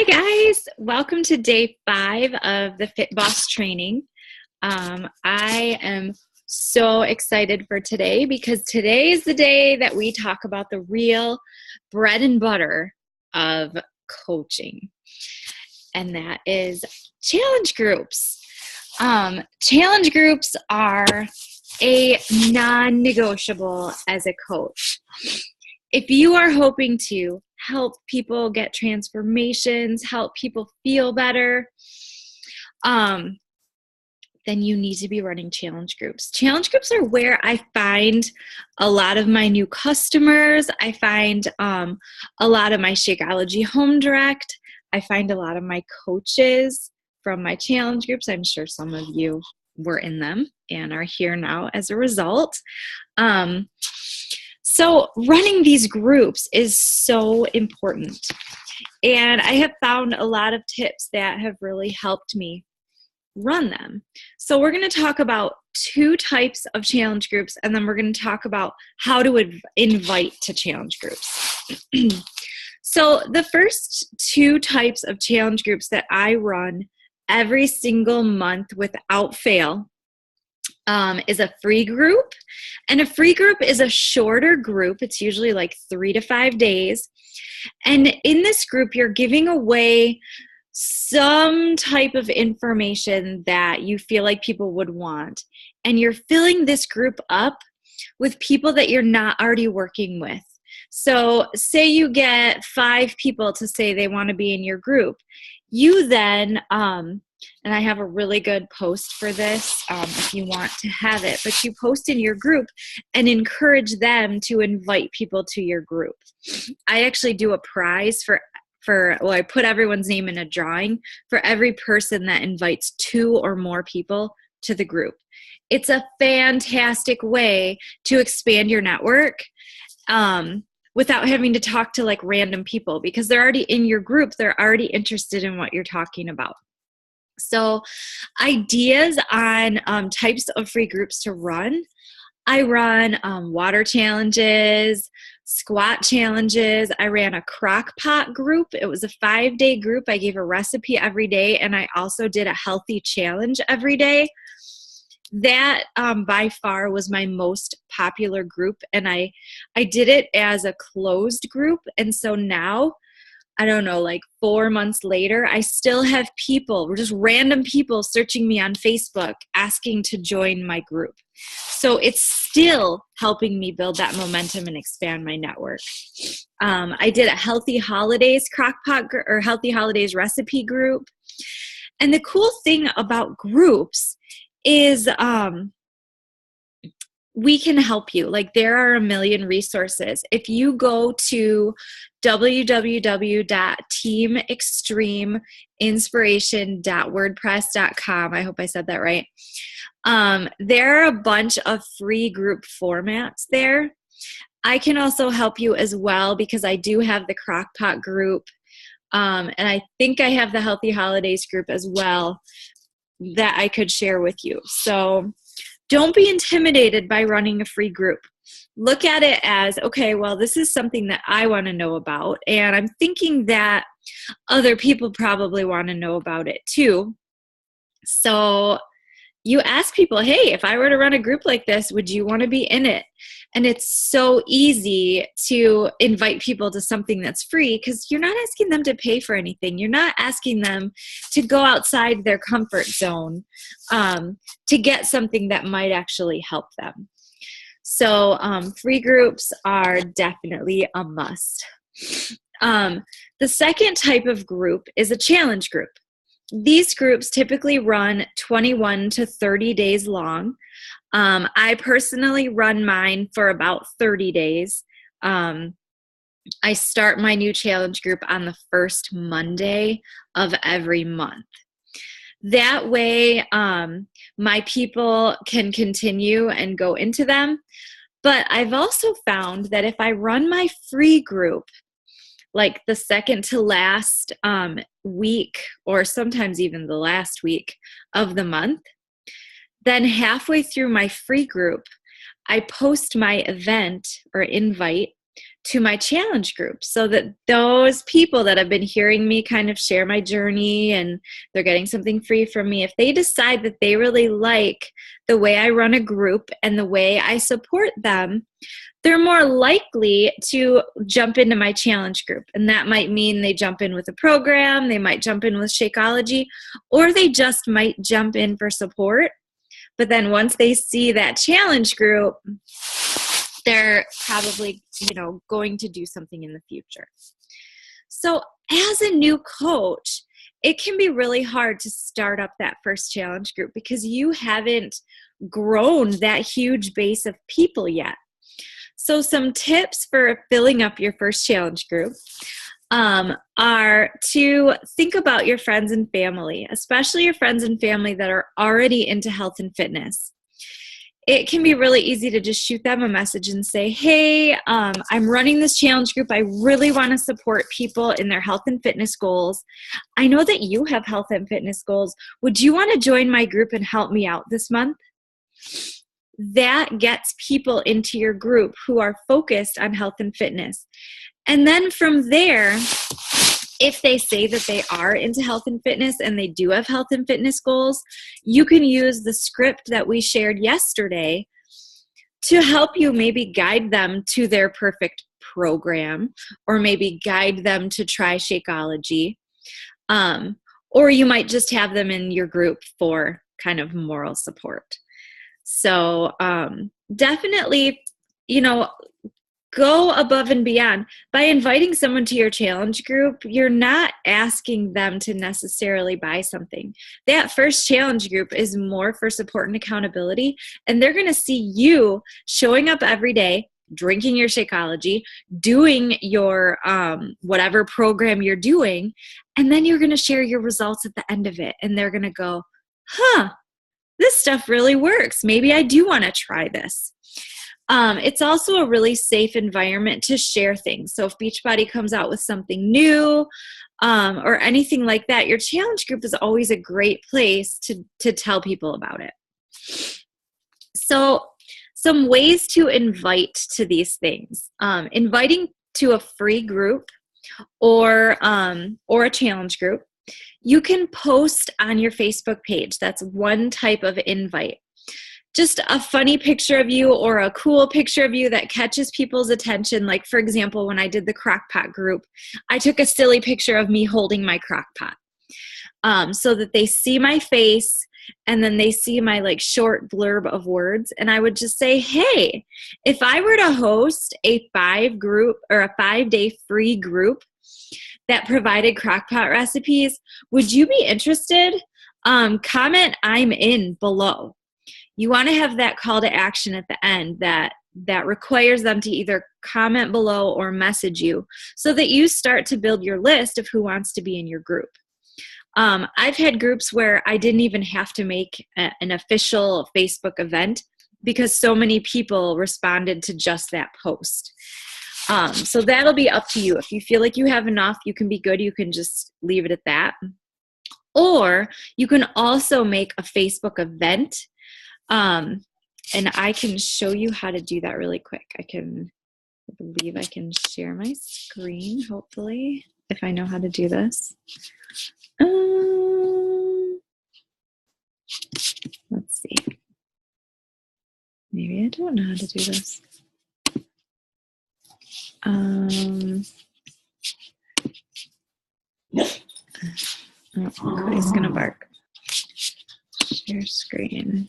guys, welcome to day 5 of the Fitboss training. I am so excited for today because today is the day that we talk about the real bread and butter of coaching, and that is challenge groups. Challenge groups are a non-negotiable as a coach. If you are hoping to help people get transformations, help people feel better, then you need to be running challenge groups. Challenge groups are where I find a lot of my new customers. I find a lot of my Shakeology Home Direct. I find a lot of my coaches from my challenge groups. I'm sure some of you were in them and are here now as a result. So running these groups is so important. And I have found a lot of tips that have really helped me run them. So we're going to talk about 2 types of challenge groups, and then we're going to talk about how to invite to challenge groups. So the first 2 types of challenge groups that I run every single month without fail is a free group. And a free group is a shorter group. It's usually like 3 to 5 days. And in this group, you're giving away some type of information that you feel like people would want. And you're filling this group up with people that you're not already working with. So say you get 5 people to say they want to be in your group. You then, and I have a really good post for this if you want to have it, but you post in your group and encourage them to invite people to your group. I actually do a prize I put everyone's name in a drawing for every person that invites 2 or more people to the group. It's a fantastic way to expand your network without having to talk to like random people, because they're already in your group. They're already interested in what you're talking about. So ideas on types of free groups to run. I run water challenges, squat challenges. I ran a crock pot group. It was a 5-day group. I gave a recipe every day, and I also did a healthy challenge every day. That by far was my most popular group, and I did it as a closed group. And so now, I don't know, like 4 months later, I still have people, just random people searching me on Facebook asking to join my group. So it's still helping me build that momentum and expand my network. I did a Healthy Holidays crockpot or Healthy Holidays recipe group. And the cool thing about groups is we can help you. Like, there are a million resources. If you go to www.teamextremeinspiration.wordpress.com, I hope I said that right. There are a bunch of free group formats there. I can also help you as well, because I do have the Crockpot group. And I think I have the Healthy Holidays group as well that I could share with you. So don't be intimidated by running a free group. Look at it as, okay, well, this is something that I want to know about, and I'm thinking that other people probably want to know about it too. So you ask people, hey, if I were to run a group like this, would you want to be in it? And it's so easy to invite people to something that's free, because you're not asking them to pay for anything. You're not asking them to go outside their comfort zone to get something that might actually help them. So free groups are definitely a must. The second type of group is a challenge group. These groups typically run 21 to 30 days long. I personally run mine for about 30 days. I start my new challenge group on the first Monday of every month. That way, my people can continue and go into them. But I've also found that if I run my free group, like the second to last week, or sometimes even the last week of the month, then halfway through my free group, I post my event or invite to my challenge group, so that those people that have been hearing me kind of share my journey and they're getting something free from me, if they decide that they really like the way I run a group and the way I support them, they're more likely to jump into my challenge group. And that might mean they jump in with a program, they might jump in with Shakeology, or they just might jump in for support. But then once they see that challenge group, they're probably, going to do something in the future. So as a new coach, it can be really hard to start up that first challenge group because you haven't grown that huge base of people yet. So some tips for filling up your first challenge group are to think about your friends and family, especially your friends and family that are already into health and fitness. It can be really easy to just shoot them a message and say, hey, I'm running this challenge group. I really want to support people in their health and fitness goals. I know that you have health and fitness goals. Would you want to join my group and help me out this month? That gets people into your group who are focused on health and fitness. And then from there, if they say that they are into health and fitness and they do have health and fitness goals, you can use the script that we shared yesterday to help you maybe guide them to their perfect program, or maybe guide them to try Shakeology. Or you might just have them in your group for kind of moral support. So definitely, go above and beyond. By inviting someone to your challenge group, you're not asking them to necessarily buy something. That first challenge group is more for support and accountability, and they're going to see you showing up every day, drinking your Shakeology, doing your whatever program you're doing, and then you're going to share your results at the end of it, and they're going to go, this stuff really works. Maybe I do want to try this. It's also a really safe environment to share things. So if Beachbody comes out with something new or anything like that, your challenge group is always a great place to tell people about it. So some ways to invite to these things. Inviting to a free group or a challenge group. You can post on your Facebook page. That's one type of invite. Just a funny picture of you or a cool picture of you that catches people's attention. Like, for example, when I did the crockpot group, I took a silly picture of me holding my crockpot so that they see my face and then they see my short blurb of words. And I would just say, hey, if I were to host a 5-day free group that provided crockpot recipes, would you be interested? Comment I'm in below. You want to have that call to action at the end that requires them to either comment below or message you so that you start to build your list of who wants to be in your group. I've had groups where I didn't even have to make an official Facebook event because so many people responded to just that post. So that'll be up to you. If you feel like you have enough, you can be good. You can just leave it at that. Or you can also make a Facebook event. And I can show you how to do that really quick. I believe I can share my screen, hopefully, if I know how to do this. Let's see. Maybe I don't know how to do this. Cody's gonna bark. Share screen.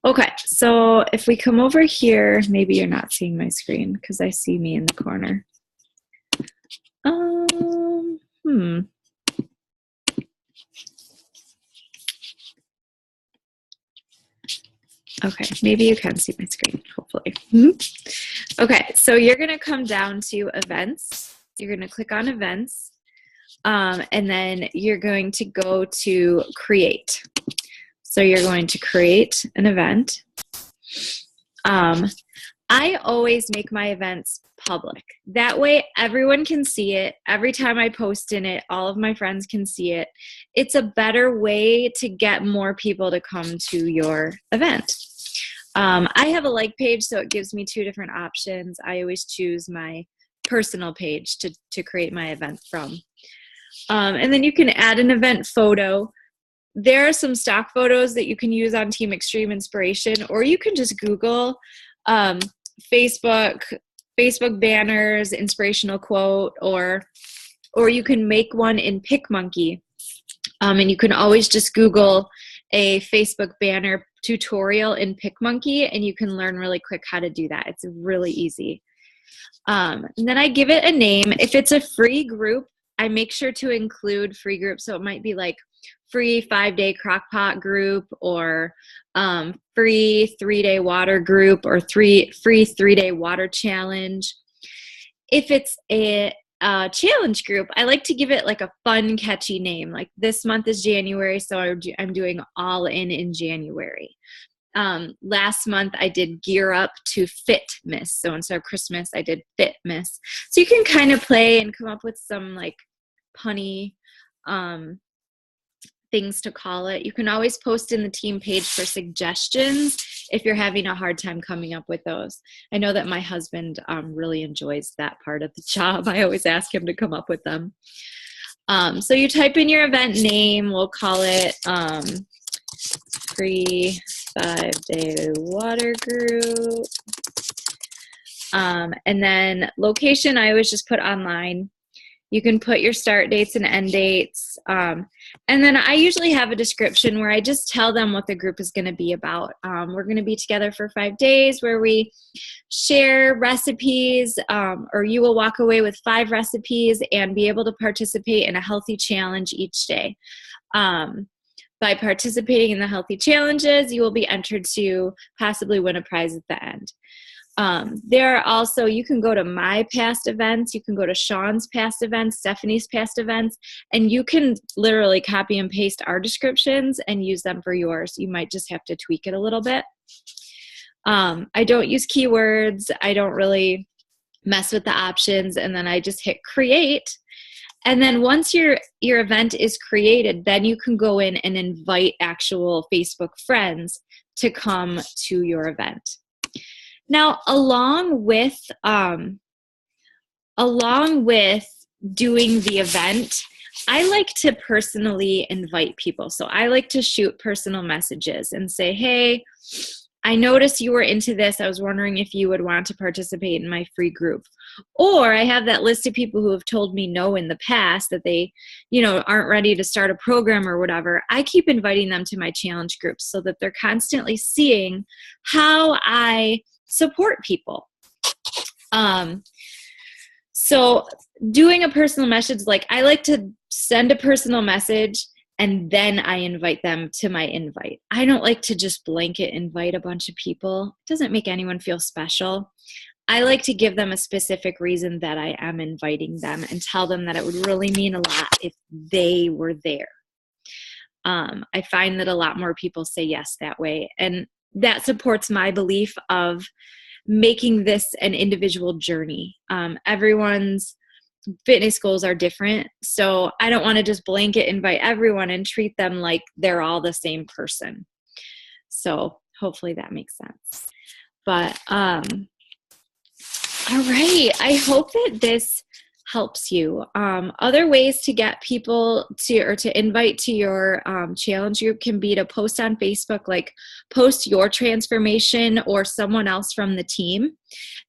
Okay, so if we come over here, maybe you're not seeing my screen because I see me in the corner. Okay, maybe you can see my screen, hopefully. Okay, so you're going to come down to events. You're going to click on events, and then you're going to go to create. So you're going to create an event. I always make my events public. That way everyone can see it. Every time I post in it, all of my friends can see it. It's a better way to get more people to come to your event. I have a like page, so it gives me 2 different options. I always choose my personal page to create my event from. And then you can add an event photo. There are some stock photos that you can use on Team Extreme Inspiration, or you can just Google Facebook banners, inspirational quote, or you can make one in PicMonkey. And you can always just Google a Facebook banner tutorial in PicMonkey, and you can learn really quick how to do that. It's really easy. And then I give it a name. If it's a free group, I make sure to include free groups. So it might be like free 5-day crockpot group, or free 3-day water group, or free 3-day water challenge. If it's a challenge group, I like to give it like a fun, catchy name. Like this month is January, so I'm doing all in January. Last month I did Gear Up to Fitmas. So instead of Christmas, I did Fitmas. So you can kind of play and come up with some like punny things to call it. You can always post in the team page for suggestions if you're having a hard time coming up with those. I know that my husband really enjoys that part of the job. I always ask him to come up with them. So you type in your event name. We'll call it free 5-day water group. And then location, I always just put online. You can put your start dates and end dates. And then I usually have a description where I just tell them what the group is going to be about. We're going to be together for 5 days where we share recipes, or you will walk away with 5 recipes and be able to participate in a healthy challenge each day. By participating in the healthy challenges, you will be entered to possibly win a prize at the end. There are also, you can go to my past events, you can go to Sean's past events, Stephanie's past events, and you can literally copy and paste our descriptions and use them for yours. You might just have to tweak it a little bit. I don't use keywords. I don't really mess with the options, and then I just hit create. And then once your event is created, then you can go in and invite actual Facebook friends to come to your event. Now, along with doing the event, I like to personally invite people. So I like to shoot personal messages and say, hey, I noticed you were into this. I was wondering if you would want to participate in my free group. Or I have that list of people who have told me no in the past, that they, aren't ready to start a program or whatever. I keep inviting them to my challenge groups so that they're constantly seeing how I support people. So doing a personal message, like I like to send a personal message and then I invite them to my invite. I don't like to just blanket invite a bunch of people. It doesn't make anyone feel special. I like to give them a specific reason that I am inviting them and tell them that it would really mean a lot if they were there. I find that a lot more people say yes that way. And that supports my belief of making this an individual journey. Everyone's fitness goals are different. So I don't want to just blanket invite everyone and treat them like they're all the same person. So hopefully that makes sense. But all right. I hope that this helps you. Other ways to get people to invite to your challenge group can be to post on Facebook, like post your transformation or someone else from the team.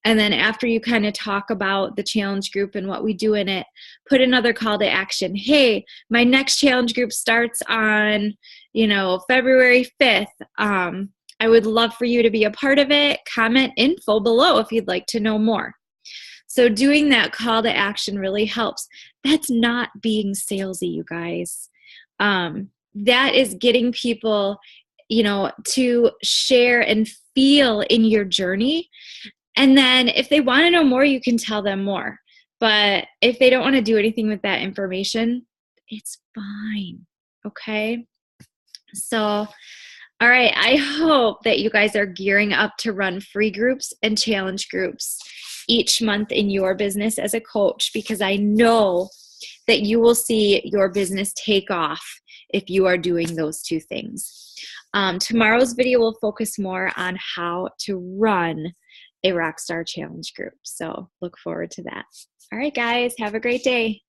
And then after you kind of talk about the challenge group and what we do in it, put another call to action. Hey, my next challenge group starts on, February 5th. I would love for you to be a part of it. Comment info below if you'd like to know more. So doing that call to action really helps. That's not being salesy, you guys. That is getting people, to share and feel in your journey. And then if they want to know more, you can tell them more. But if they don't want to do anything with that information, it's fine. Okay? So, all right. I hope that you guys are gearing up to run free groups and challenge groups each month in your business as a coach, because I know that you will see your business take off if you are doing those two things. Tomorrow's video will focus more on how to run a Rockstar Challenge group. So look forward to that. All right, guys, have a great day.